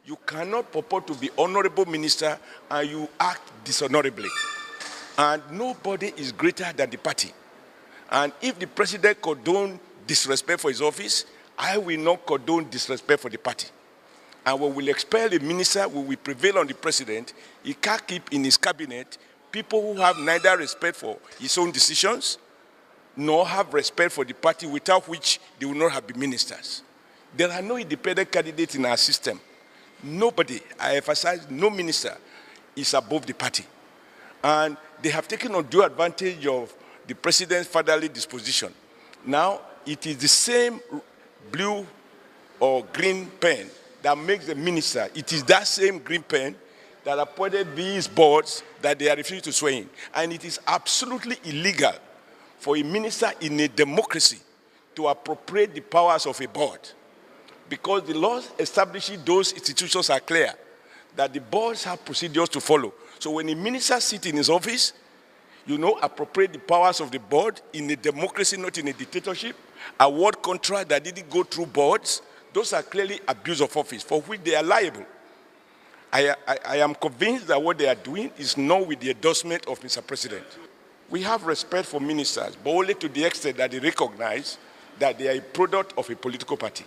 You cannot purport to be honorable minister and you act dishonorably. And nobody is greater than the party. And if the president condone disrespect for his office, I will not condone disrespect for the party. And when we will expel a minister, we will prevail on the president. He can't keep in his cabinet people who have neither respect for his own decisions, nor have respect for the party, without which they will not have been ministers. There are no independent candidates in our system. Nobody, I emphasize, no minister is above the party. And they have taken undue advantage of the president's fatherly disposition. Now, it is the same blue or green pen that makes the minister. It is that same green pen that appointed these boards that they are refusing to swear in. And it is absolutely illegal for a minister in a democracy to appropriate the powers of a board, because the laws establishing those institutions are clear, that the boards have procedures to follow. So when a minister sits in his office, appropriate the powers of the board in a democracy, not in a dictatorship, award contract that didn't go through boards, those are clearly abuse of office, for which they are liable. I am convinced that what they are doing is not with the endorsement of Mr. President. We have respect for ministers, but only to the extent that they recognize that they are a product of a political party.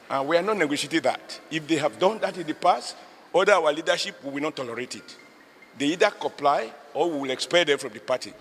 And we are not negotiating that. If they have done that in the past, under our leadership, we will not tolerate it. They either comply or we will expel them from the party.